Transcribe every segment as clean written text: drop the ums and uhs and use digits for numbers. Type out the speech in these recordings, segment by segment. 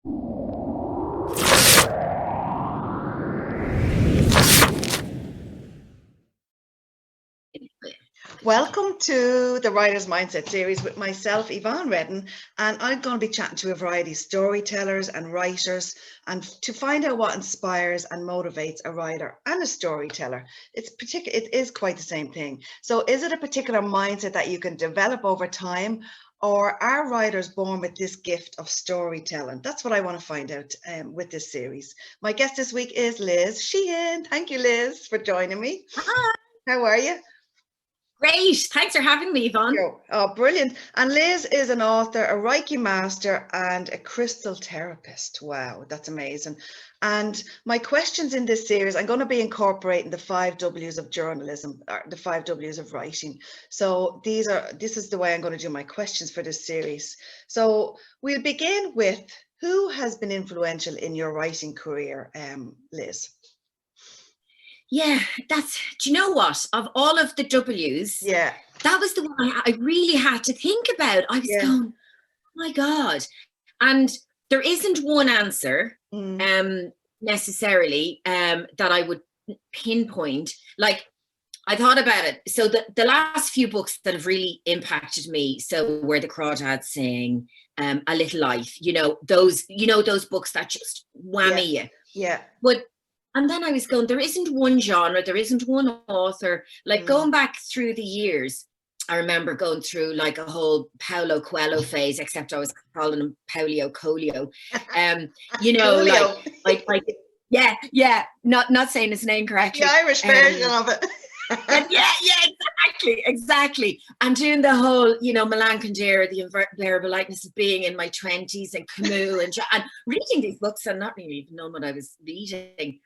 Welcome to the Writer's Mindset series with myself, Yvonne Reddin, and I'm going to be chatting to a variety of storytellers and writers, and to find out what inspires and motivates a writer and a storyteller. It is quite the same thing. So is it a particular mindset that you can develop over time, or are writers born with this gift of storytelling? That's what I want to find out with this series. My guest this week is Liz Sheehan. Thank you, Liz, for joining me. Hi. How are you? Great. Thanks for having me, Yvonne. Oh, brilliant. And Liz is an author, a Reiki master, and a crystal therapist. Wow, that's amazing. And my questions in this series, I'm going to be incorporating the 5 W's of journalism, or the 5 W's of writing. So this is the way I'm going to do my questions for this series. So we'll begin with, who has been influential in your writing career, Liz? Yeah, do you know what? Of all of the W's, yeah, that was the one I really had to think about. I was going, oh my God. And there isn't one answer necessarily that I would pinpoint. Like, I thought about it. So the last few books that have really impacted me, so Where the Crawdads Sing, A Little Life, those books that just whammy you. Yeah. And then I was going, there isn't one genre, there isn't one author. Like going back through the years, I remember going through like a whole Paulo Coelho phase, except I was calling him Paulo Coelho. Not saying his name correctly. The Irish version of it. Exactly. And doing the whole, Milan Kundera, The Unbearable Lightness of Being in my 20s, and Camus, and reading these books and not really even knowing what I was reading.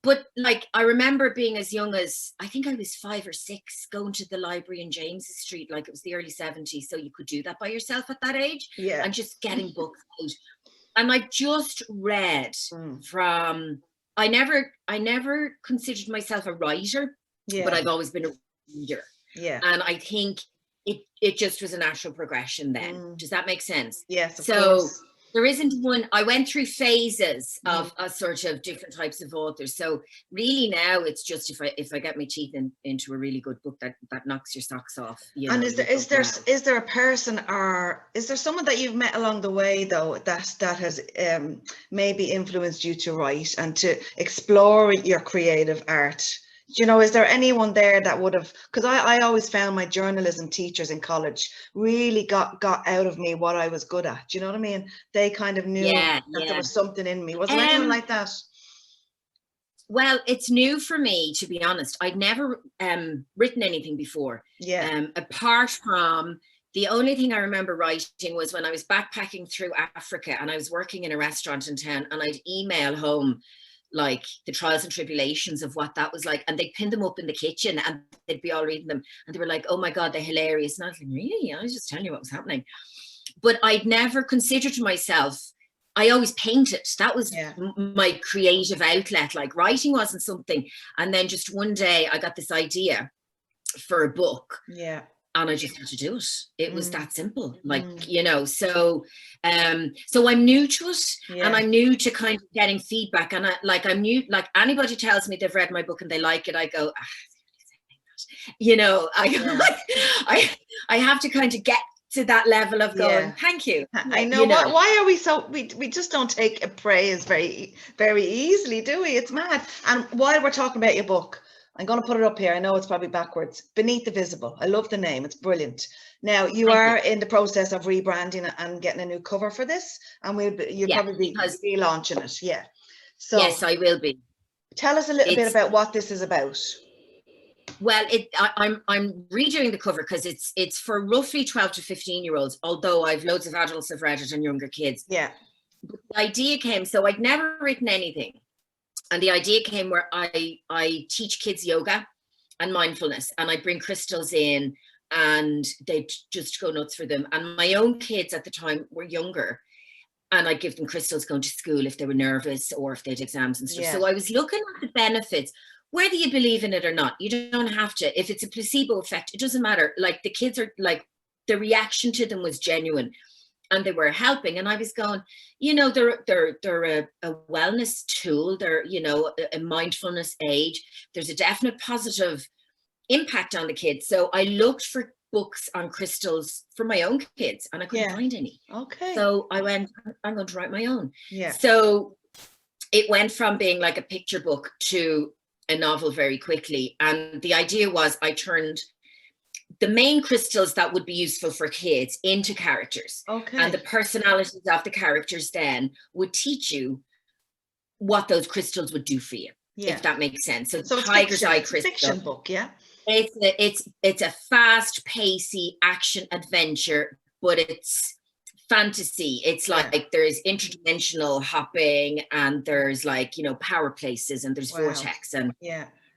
But like, I remember being as young as, I think I was 5 or 6, going to the library in James's Street, like it was the early 70s. So you could do that by yourself at that age. Yeah. And just getting books out. And I just read from, I never considered myself a writer, but I've always been a reader. Yeah. And I think it just was a natural progression then. Does that make sense? Yes, of course. There isn't one. I went through phases of a sort of different types of authors. So really now it's just if I get my teeth into a really good book that knocks your socks off. And is there a person, or is there someone that you've met along the way though that has maybe influenced you to write and to explore your creative art? Is there anyone there that would have, because I always found my journalism teachers in college really got out of me what I was good at. Do you know what I mean? They kind of knew that there was something in me. Was there anyone like that? Well, it's new for me, to be honest. I'd never written anything before. Yeah. Apart from, the only thing I remember writing was when I was backpacking through Africa and I was working in a restaurant in town, and I'd email home like the trials and tribulations of what that was like, and they'd pin them up in the kitchen and they'd be all reading them, and they were like, oh my God, they're hilarious. And I was like, really? I was just telling you what was happening. But I'd never considered myself, I always painted. That was my creative outlet. Like, writing wasn't something. And then just one day I got this idea for a book. Yeah. And I just had to do it. It was that simple. Like, so I'm new to it, and I'm new to kind of getting feedback. And I'm new, like, anybody tells me they've read my book and they like it, I go, I have to kind of get to that level of going, thank you. I know. Why are we so, we just don't take a praise very, very easily, do we? It's mad. And while we're talking about your book, I'm going to put it up here. I know it's probably backwards. Beneath the Visible. I love the name. It's brilliant. Now, you are in the process of rebranding and getting a new cover for this, and you'll probably be launching it. Yeah. So yes, I will be. Tell us a little bit about what this is about. Well, I'm redoing the cover because it's for roughly 12 to 15-year-olds, although I've loads of adults have read it and younger kids. Yeah. But the idea came, so I'd never written anything. And the idea came where I teach kids yoga and mindfulness, and I bring crystals in and they just go nuts for them. And my own kids at the time were younger, and I'd give them crystals going to school if they were nervous or if they had exams and stuff. Yeah. So I was looking at the benefits, whether you believe in it or not. You don't have to. If it's a placebo effect, it doesn't matter. Like, the kids are like, the reaction to them was genuine. and they were helping. And I was going, you know, they're a wellness tool. They're, you know, a mindfulness aid. There's a definite positive impact on the kids. So I looked for books on crystals for my own kids, and I couldn't find any. Okay. So I went, I'm going to write my own. Yeah. So it went from being like a picture book to a novel very quickly. And the idea was I turned the main crystals that would be useful for kids into characters. Okay. And the personalities of the characters then would teach you what those crystals would do for you, if that makes sense. So Tiger's Eye crystal. It's a fiction book, yeah. It's a fast pacey action adventure, but it's fantasy. It's like there's interdimensional hopping, and there's like, you know, power places, and there's vortex, and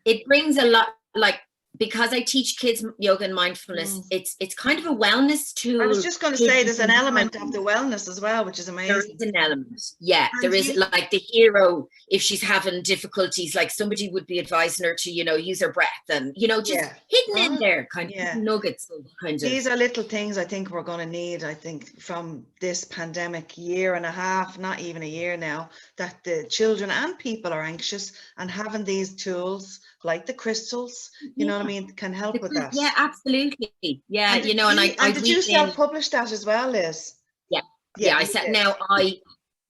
it brings a lot, like, because I teach kids yoga and mindfulness, it's kind of a wellness tool. I was just going to say there's an element of the wellness as well, which is amazing. There is an element. Yeah, and there is, like, the hero, if she's having difficulties, like somebody would be advising her to, you know, use her breath, and, you know, just hidden in there, kind of nuggets of kind of. These are little things I think we're going to need, I think, from this pandemic year and a half, not even a year now, that the children and people are anxious, and having these tools like the crystals, you know what I mean, can help with that. Yeah, absolutely. Yeah, you know, and did you self-publish that as well, Liz? Yeah, I said, now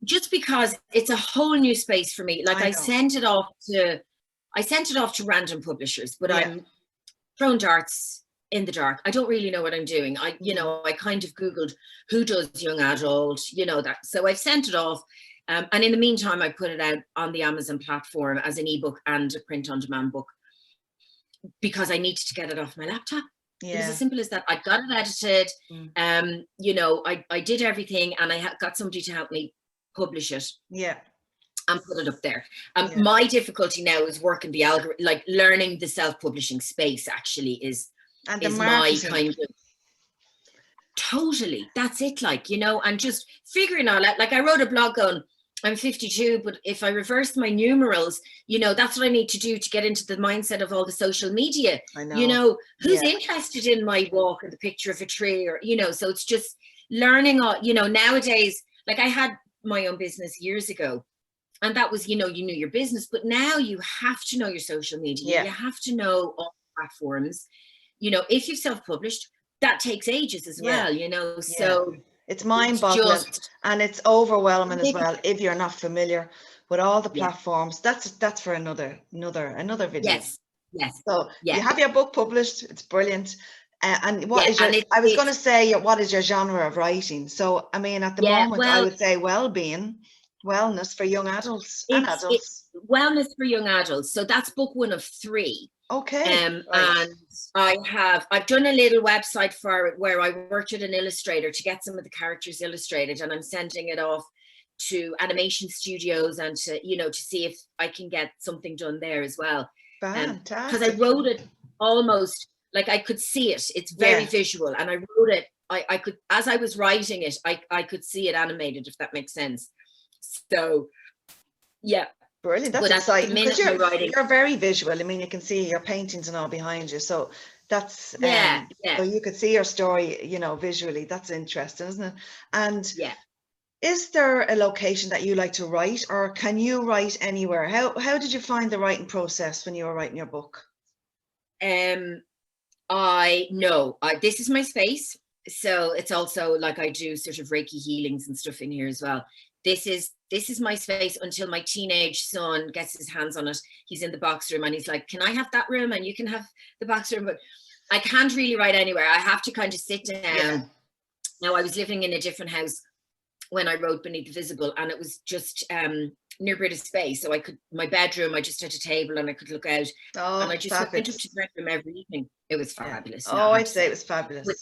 just because it's a whole new space for me, like I sent it off to random publishers, but I'm throwing darts in the dark. I don't really know what I'm doing. You know, I kind of Googled who does young adult, you know, that. So I've sent it off. And in the meantime, I put it out on the Amazon platform as an ebook and a print on demand book, because I needed to get it off my laptop. It was as simple as that. I got it edited. You know, I did everything, and I got somebody to help me publish it. And put it up there. My difficulty now is working the algorithm, like learning the self-publishing space actually is my kind of. Totally, that's it, like, you know, and just figuring out, like I wrote a blog on, I'm 52, but if I reverse my numerals, you know, that's what I need to do to get into the mindset of all the social media. I know. You know, who's interested in my walk or the picture of a tree, or, you know, so it's just learning all, you know, nowadays, like I had my own business years ago, and that was, you know, you knew your business, but now you have to know your social media. You have to know all platforms. You know, if you've self-published, that takes ages as well, you know, so it's mind-boggling, and it's overwhelming as well if you're not familiar with all the platforms. That's for another video. So you have your book published, it's brilliant. And what is your, I was going to say, what is your genre of writing? So I mean, at the moment, I would say well-being, wellness for young adults and adults. It's wellness for young adults, so that's book 1 of 3. And I've done a little website for it where I worked with an illustrator to get some of the characters illustrated, and I'm sending it off to animation studios and to, you know, to see if I can get something done there as well. Fantastic. Because I wrote it almost like I could see it. It's very visual, and I wrote it. I could, as I was writing it, I could see it animated, if that makes sense. So, yeah. Brilliant. That's exciting, because you're very visual. I mean, you can see your paintings and all behind you. So that's, so you could see your story, you know, visually. That's interesting, isn't it? And is there a location that you like to write, or can you write anywhere? How did you find the writing process when you were writing your book? This is my space. So it's also like I do sort of Reiki healings and stuff in here as well. This is my space until my teenage son gets his hands on it. He's in the box room, and he's like, can I have that room? And you can have the box room. But I can't really write anywhere. I have to kind of sit down. Now, I was living in a different house when I wrote Beneath the Visible, and it was just near British space. So my bedroom, I just had a table and I could look out. And I just went up to the bedroom every evening. It was fabulous. I'd say it was fabulous. But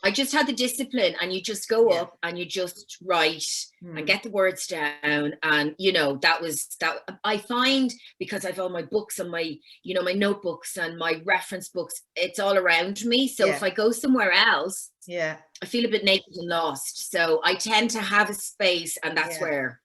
I just had the discipline, and you just go up and you just write and get the words down. And, you know, that I find, because I've all my books and my, you know, my notebooks and my reference books, it's all around me. So if I go somewhere else, I feel a bit naked and lost. So I tend to have a space, and that's where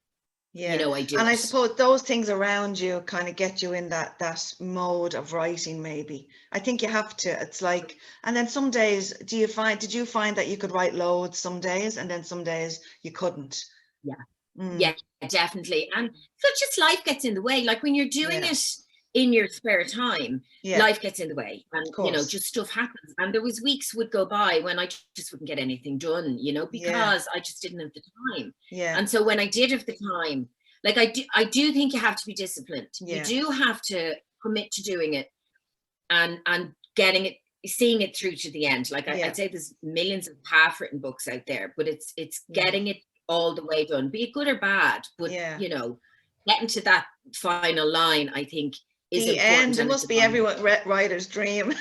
Yeah. You know, I do. And I it. suppose those things around you kind of get you in that mode of writing, maybe. I think you have to. It's like, and then some days, did you find that you could write loads some days, and then some days you couldn't? Yeah. Mm. Yeah, definitely. And so just life gets in the way. Like when you're doing Yeah. it in your spare time, Yeah. life gets in the way, and Of course. just stuff happens. And there was weeks would go by when I just wouldn't get anything done, because I just didn't have the time. Yeah. And so when I did have the time, like I do think you have to be disciplined. Yeah. You do have to commit to doing it and getting it, seeing it through to the end. Like I'd say there's millions of half-written books out there, but it's getting it all the way done, be it good or bad, but getting to that final line, I think, is the important. End. It must be everyone writer's dream.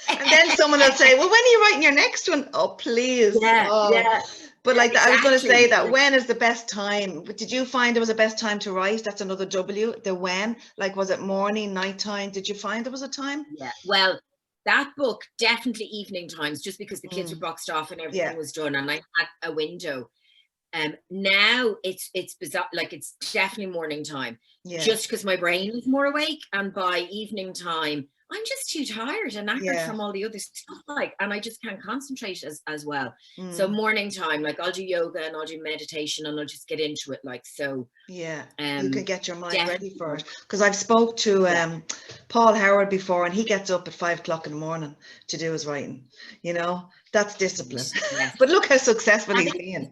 And then someone will say, well, when are you writing your next one? Oh, please. Yeah. But like that, I was going to say that when is the best time? Did you find there was a best time to write? That's another W, the when. Like, was it morning, nighttime? Did you find there was a time? Yeah. Well, that book, definitely evening times, just because the kids were boxed off and everything was done, and I had a window. Now it's bizarre, like it's definitely morning time, just because my brain is more awake, and by evening time I'm just too tired and knackered from all the other stuff, like, and I just can't concentrate as well. So morning time, like I'll do yoga and I'll do meditation and I'll just get into it, like, so you can get your mind ready for it. Because I've spoke to Paul Howard before, and he gets up at 5 o'clock in the morning to do his writing. That's discipline. But look how successful he's been.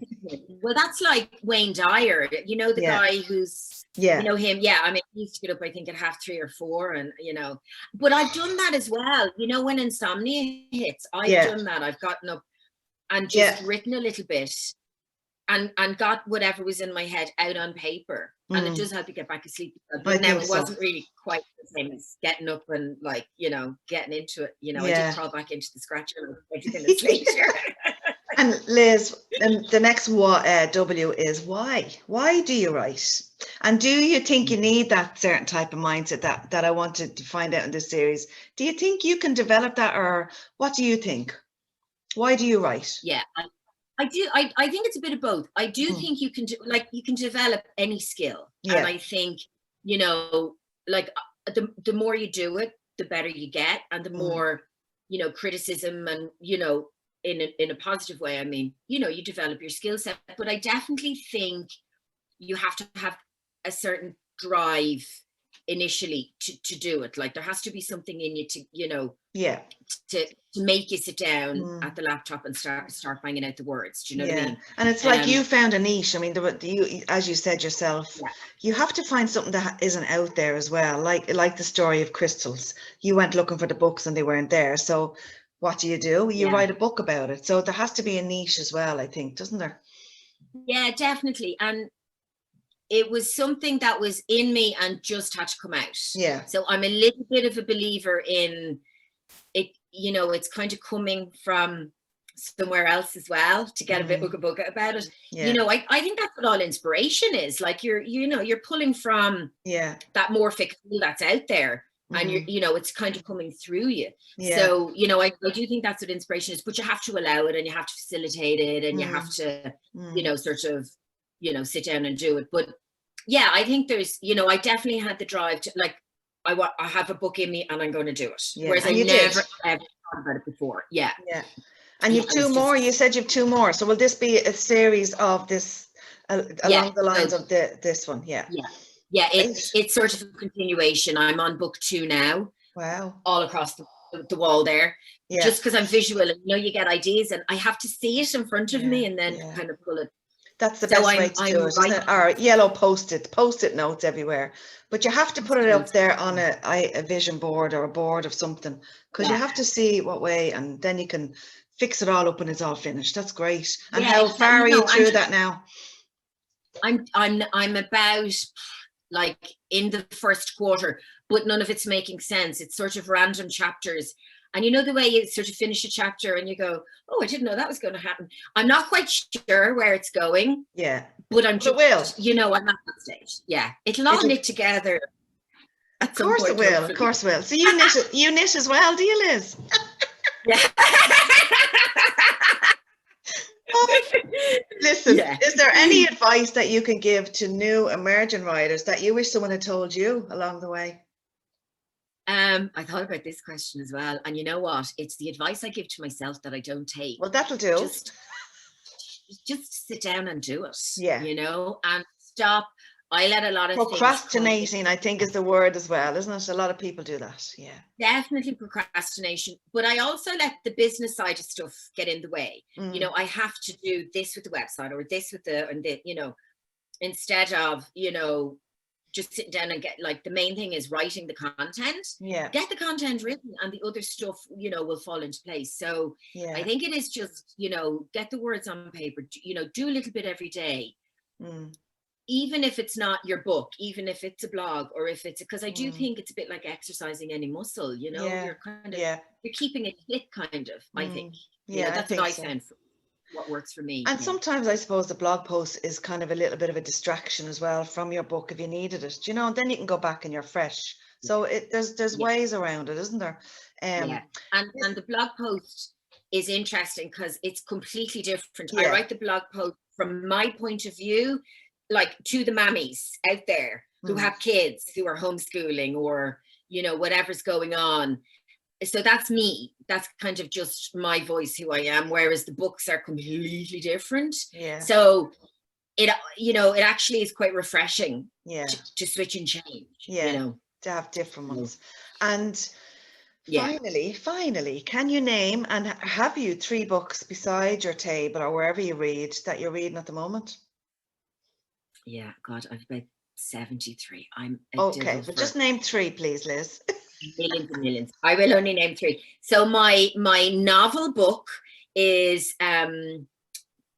Well, that's like Wayne Dyer, the guy who's him. I mean, he used to get up, I think, at 3:30 or 4, and but I've done that as well. When insomnia hits, I've done that. I've gotten up and just written a little bit and got whatever was in my head out on paper, and it does help you get back asleep. But now it wasn't really quite the same as getting up and getting into it. I did crawl back into the scratcher 20 minutes later. And Liz, and the next W is why? Why do you write? And do you think you need that certain type of mindset that I wanted to find out in this series? Do you think you can develop that, or what do you think? Why do you write? Yeah, I do. I think it's a bit of both. I do think you can you can develop any skill. And I think, like the more you do it, the better you get, and the more, criticism and, in a positive way, I mean, you develop your skill set. But I definitely think you have to have a certain drive initially to do it. Like there has to be something in you to, to make you sit down at the laptop and start banging out the words. Do you know what I mean? And it's like you found a niche. I mean, you, as you said yourself, you have to find something that isn't out there as well. Like the story of crystals. You went looking for the books and they weren't there. So what do? You write a book about it. So there has to be a niche as well, I think, doesn't there? Yeah, definitely. And it was something that was in me and just had to come out. Yeah. So I'm a little bit of a believer in it, it's kind of coming from somewhere else as well to get a bit of a book about it. Yeah. I think that's what all inspiration is. Like you're pulling from that morphic field that's out there. And it's kind of coming through you. Yeah. So, I do think that's what inspiration is, but you have to allow it and you have to facilitate it and you have to, sort of, sit down and do it. But yeah, I think there's, I definitely had the drive to, like, I have a book in me and I'm going to do it. Yeah. Whereas I never ever thought about it before. Yeah. Yeah. And you've two more, you said you've two more. So will this be a series of this along the lines of this one? Yeah. Yeah. Yeah, it's sort of a continuation. I'm on book 2 now. Wow. All across the wall there. Yeah. Just because I'm visual and you get ideas and I have to see it in front of me and then kind of pull it. That's the best way to do it, isn't it? Or yellow post-it notes everywhere. But you have to put it up there on a vision board or a board of something, because you have to see what way, and then you can fix it all up when it's all finished. That's great. And how far are you through that now? I'm about like in the first quarter, but none of it's making sense. It's sort of random chapters. And the way you sort of finish a chapter and you go, oh, I didn't know that was going to happen. I'm not quite sure where it's going. Yeah. But I'm just, I'm at that stage. Yeah. It'll all knit together. Of course it will. Of course it will. So you knit as well, do you, Liz? Yeah. Listen, Yeah. is there any advice that you can give to new emerging writers that you wish someone had told you along the way? I thought about this question as well. And you know what? It's the advice I give to myself that I don't take. Well, that'll do. Just sit down and do it, Yeah. you know, and stop. I let a lot of procrastinating, I think, is the word as well, isn't it? A lot of people do that. Yeah. Definitely procrastination. But I also let the business side of stuff get in the way. You know, I have to do this with the website or this with the, you know, instead of, you know, just sitting down and get, like, the main thing is writing the content. Yeah. Get the content written and the other stuff, you know, will fall into place. So yeah. I think it is just, you know, get the words on paper, you know, do a little bit every day. Even if it's not your book, even if it's a blog, or if it's, because I do think it's a bit like exercising any muscle, you know, you're kind of, you're keeping it fit, kind of, I think. Yeah, you know, that's what I so. found what works for me. And sometimes I suppose the blog post is kind of a little bit of a distraction as well from your book if you needed it, you know, and then you can go back and you're fresh. So there's ways around it, isn't there? And the blog post is interesting because it's completely different. Yeah. I write the blog post from my point of view, like to the mammies out there who have kids who are homeschooling or, you know, whatever's going on. So that's me. That's kind of just my voice, who I am, whereas the books are completely different. Yeah. So it, you know, it actually is quite refreshing to switch and change, you know, to have different ones. And finally, can you name, and have you 3 books beside your table or wherever you read that you're reading at the moment? Yeah, God, I've about 73. I'm okay, but just name 3, please, Liz. Millions and millions. I will only name 3. So my novel book is I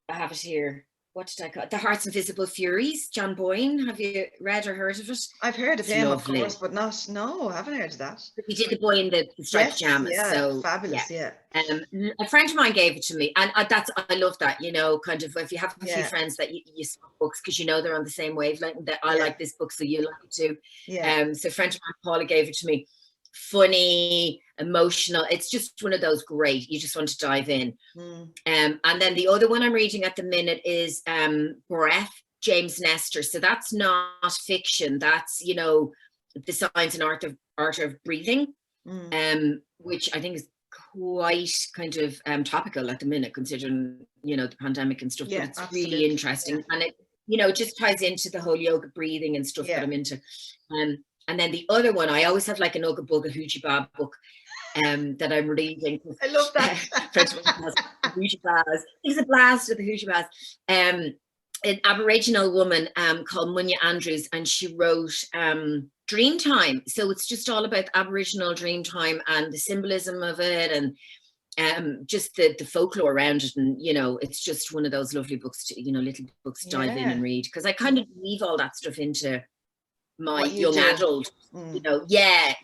have it here. What did I call it? The Heart's Invisible Furies, John Boyne. Have you read or heard of it? I've heard of him, of course, but I haven't heard of that. He did the boy in the striped pajamas. So fabulous, a friend of mine gave it to me, and I love that, you know, kind of if you have a few friends that you swap books because you know they're on the same wavelength, that I like this book, so you like it too. So a friend of mine, Paula, gave it to me. Funny, emotional. It's just one of those great, you just want to dive in. And then the other one I'm reading at the minute is Breath, James Nestor. So that's not fiction. That's, you know, the science and art of breathing, which I think is quite kind of topical at the minute, considering, you know, the pandemic and stuff. But it's really interesting, and it, you know, just ties into the whole yoga breathing and stuff that I'm into. And then the other one, I always have like an Ugga Bugga Hoochie Bab book that I'm reading. I love that. Hoochie Babs. He's a blast with the Hoochie Babs. An Aboriginal woman called Munya Andrews, and she wrote Dreamtime. So it's just all about Aboriginal Dreamtime and the symbolism of it, and just the folklore around it. And, you know, it's just one of those lovely books to, you know, little books to dive in and read, because I kind of weave all that stuff into my young adult, you know,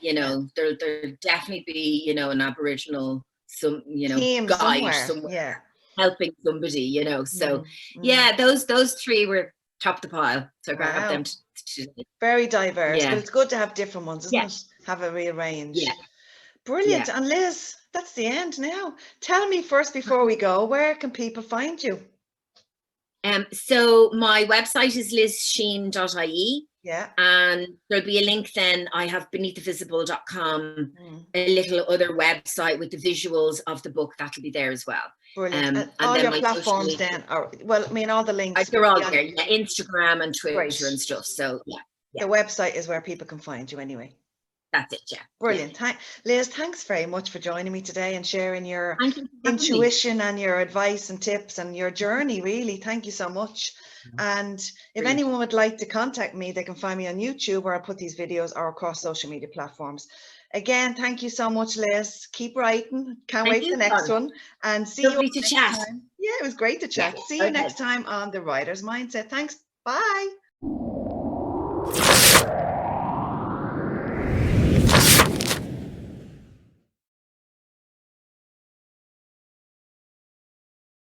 you know, there'll definitely be, you know, an Aboriginal, you know, team guide somewhere helping somebody, you know. So those 3 were top of the pile. So I grabbed them today. Very diverse, but it's good to have different ones, isn't it? Have a rearrange. Brilliant. And Liz, that's the end now. Tell me first, before we go, where can people find you? So my website is lizsheehan.ie. And there'll be a link then. I have beneaththevisible.com, a little other website with the visuals of the book. That'll be there as well. Brilliant. And all your platforms then are, well, I mean, all the links. They're all there. Instagram and Twitter and stuff. So the website is where people can find you anyway. That's it, Brilliant. Liz, thanks very much for joining me today and sharing your intuition and your advice and tips and your journey, really. Thank you so much. And if anyone would like to contact me, they can find me on YouTube, where I put these videos, or across social media platforms. Again, thank you so much, Liz. Keep writing. Can't wait for the next one. And see you next time. Yeah, it was great to chat. See you next time on The Writer's Mindset. Thanks. Bye.